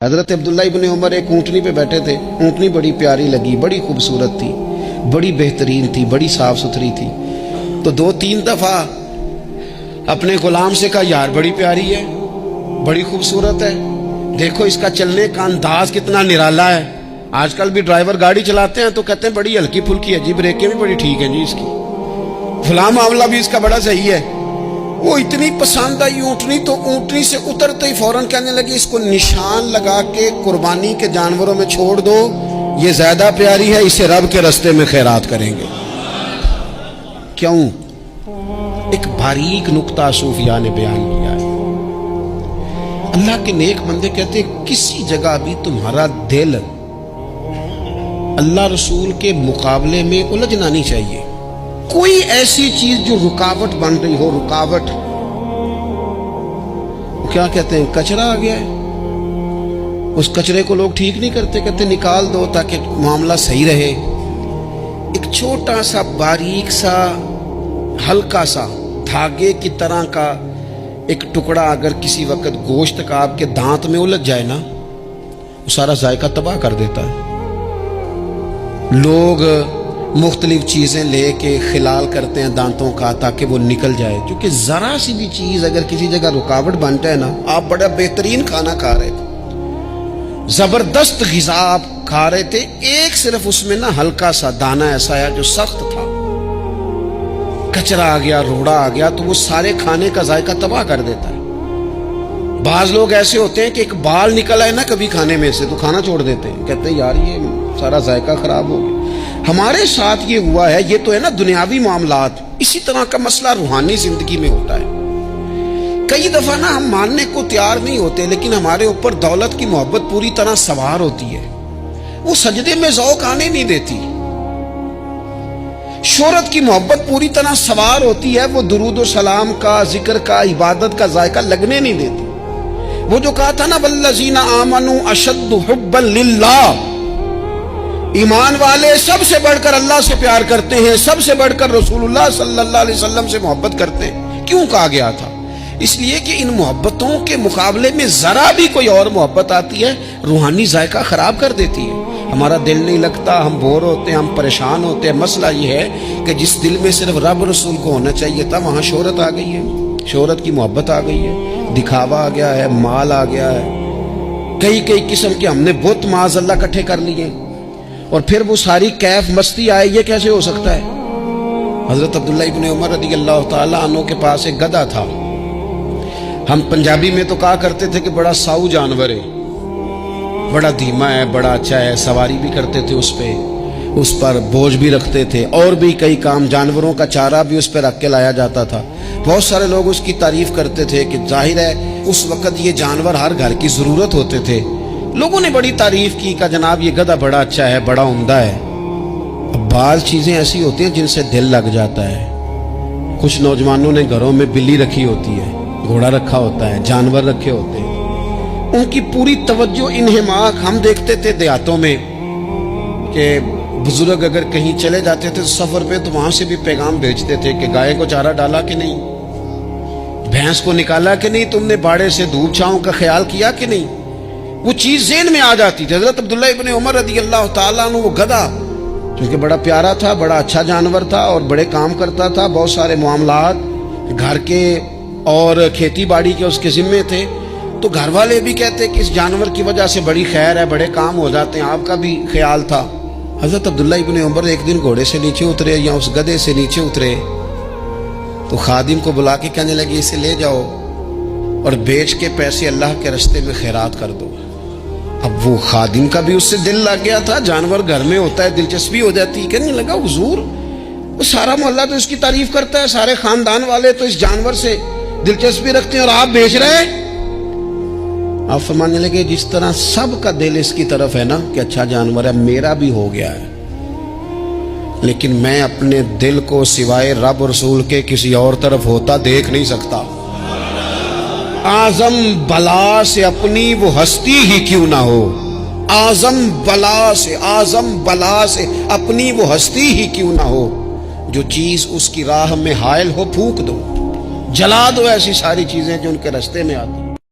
حضرت عبداللہ ابن عمر ایک اونٹنی پہ بیٹھے تھے. اونٹنی بڑی پیاری لگی, بڑی خوبصورت تھی, بڑی بہترین تھی, بڑی صاف ستھری تھی. تو 2-3 دفعہ اپنے غلام سے کہا, یار بڑی پیاری ہے, بڑی خوبصورت ہے, دیکھو اس کا چلنے کا انداز کتنا نرالا ہے. آج کل بھی ڈرائیور گاڑی چلاتے ہیں تو کہتے ہیں بڑی ہلکی پھلکی ہے جی, بریکیں بھی بڑی ٹھیک ہیں جی اس کی, فلاں معاملہ بھی اس کا بڑا صحیح ہے. وہ اتنی پسند آئی اونٹنی تو اونٹنی سے اترتے ہی فوراً کہنے لگی اس کو نشان لگا کے قربانی کے جانوروں میں چھوڑ دو, یہ زیادہ پیاری ہے, اسے رب کے رستے میں خیرات کریں گے. کیوں؟ ایک باریک نقطہ صوفیاء نے بیان کیا ہے. اللہ کے نیک بندے کہتے ہیں کسی جگہ بھی تمہارا دل اللہ رسول کے مقابلے میں الجھنا نہیں چاہیے. کوئی ایسی چیز جو رکاوٹ بن رہی ہو, رکاوٹ کیا کہتے ہیں, کچرا آ گیا ہے, اس کچرے کو لوگ ٹھیک نہیں کرتے, کہتے نکال دو تاکہ معاملہ صحیح رہے. ایک چھوٹا سا باریک سا ہلکا سا دھاگے کی طرح کا ایک ٹکڑا اگر کسی وقت گوشت کا آپ کے دانت میں الجھ جائے نا, وہ سارا ذائقہ تباہ کر دیتا ہے. لوگ مختلف چیزیں لے کے خلال کرتے ہیں دانتوں کا تاکہ وہ نکل جائے, کیونکہ ذرا سی بھی چیز اگر کسی جگہ رکاوٹ بن جائے نا, آپ بڑا بہترین کھانا کھا رہے تھے, زبردست غذا آپ کھا رہے تھے, ایک صرف اس میں نا ہلکا سا دانہ ایسا ہے جو سخت تھا, کچرا آ گیا, روڑا آ گیا, تو وہ سارے کھانے کا ذائقہ تباہ کر دیتا ہے. بعض لوگ ایسے ہوتے ہیں کہ ایک بال نکل آئے نا کبھی کھانے میں سے تو کھانا چھوڑ دیتے ہیں, کہتے ہیں یار یہ سارا ذائقہ خراب ہو گیا. ہمارے ساتھ یہ ہوا ہے, یہ تو ہے نا دنیاوی معاملات, اسی طرح کا مسئلہ روحانی زندگی میں ہوتا ہے. کئی دفعہ نا ہم ماننے کو تیار نہیں ہوتے, لیکن ہمارے اوپر دولت کی محبت پوری طرح سوار ہوتی ہے, وہ سجدے میں ذوق آنے نہیں دیتی. شہرت کی محبت پوری طرح سوار ہوتی ہے, وہ درود و سلام کا, ذکر کا, عبادت کا ذائقہ لگنے نہیں دیتی. وہ جو کہا تھا نا والذین آمنوا اشد حبا للہ, ایمان والے سب سے بڑھ کر اللہ سے پیار کرتے ہیں, سب سے بڑھ کر رسول اللہ صلی اللہ علیہ وسلم سے محبت کرتے ہیں. کیوں کہا گیا تھا؟ اس لیے کہ ان محبتوں کے مقابلے میں ذرا بھی کوئی اور محبت آتی ہے, روحانی ذائقہ خراب کر دیتی ہے. ہمارا دل نہیں لگتا, ہم بور ہوتے ہیں, ہم پریشان ہوتے ہیں. مسئلہ یہ ہے کہ جس دل میں صرف رب رسول کو ہونا چاہیے تھا, وہاں شہرت آ گئی ہے, شہرت کی محبت آ گئی ہے, دکھاوا آ گیا ہے, مال آ گیا ہے, کئی قسم کے ہم نے بت معاذ اللہ اکٹھے کر لیے, اور پھر وہ ساری کیف مستی آئے. یہ کیسے ہو سکتا ہے؟ حضرت عبداللہ ابن عمر رضی اللہ تعالیٰ عنہ کے پاس ایک گدھا تھا. ہم پنجابی میں تو کہا کرتے تھے کہ بڑا ساؤ جانور ہے, بڑا دھیما ہے, بڑا اچھا ہے, سواری بھی کرتے تھے اس پہ, اس پر بوجھ بھی رکھتے تھے, اور بھی کئی کام, جانوروں کا چارہ بھی اس پہ رکھ کے لایا جاتا تھا. بہت سارے لوگ اس کی تعریف کرتے تھے کہ ظاہر ہے اس وقت یہ جانور ہر گھر کی ضرورت ہوتے تھے. لوگوں نے بڑی تعریف کی کہ جناب یہ گدھا بڑا اچھا ہے, بڑا عمدہ ہے. اب بعض چیزیں ایسی ہوتی ہیں جن سے دل لگ جاتا ہے. کچھ نوجوانوں نے گھروں میں بلی رکھی ہوتی ہے, گھوڑا رکھا ہوتا ہے, جانور رکھے ہوتے ہیں, ان کی پوری توجہ انہماک. ہم دیکھتے تھے دیہاتوں میں کہ بزرگ اگر کہیں چلے جاتے تھے سفر پہ تو وہاں سے بھی پیغام بھیجتے تھے کہ گائے کو چارہ ڈالا کہ نہیں, بھینس کو نکالا کہ نہیں, تم نے باڑے سے دھوپ چھاؤں کا خیال کیا کہ نہیں. وہ چیز ذہن میں آ جاتی تھی. حضرت عبداللہ ابن عمر رضی اللہ تعالیٰ عنہ, وہ گدھا کیونکہ بڑا پیارا تھا, بڑا اچھا جانور تھا, اور بڑے کام کرتا تھا, بہت سارے معاملات گھر کے اور کھیتی باڑی کے اس کے ذمے تھے. تو گھر والے بھی کہتے کہ اس جانور کی وجہ سے بڑی خیر ہے, بڑے کام ہو جاتے ہیں. آپ کا بھی خیال تھا. حضرت عبداللہ ابن عمر ایک دن گھوڑے سے نیچے اترے یا اس گدھے سے نیچے اترے تو خادم کو بلا کے کہنے لگے اسے لے جاؤ اور بیچ کے پیسے اللہ کے رستے میں خیرات کر دو. اب وہ خادم کا بھی اس سے دل لگ گیا تھا, جانور گھر میں ہوتا ہے, دلچسپی ہو جاتی ہے. کہنے لگا حضور وہ سارا محلہ تو اس کی تعریف کرتا ہے, سارے خاندان والے تو اس جانور سے دلچسپی رکھتے ہیں, اور آپ بیچ رہے ہیں. آپ فرمانے لگے جس طرح سب کا دل اس کی طرف ہے نا کہ اچھا جانور ہے, میرا بھی ہو گیا ہے, لیکن میں اپنے دل کو سوائے رب رسول کے کسی اور طرف ہوتا دیکھ نہیں سکتا. اعظم بلا سے اپنی وہ ہستی ہی کیوں نہ ہو, اعظم بلا سے اپنی وہ ہستی ہی کیوں نہ ہو, جو چیز اس کی راہ میں حائل ہو پھونک دو, جلا دو ایسی ساری چیزیں جو ان کے راستے میں آتی.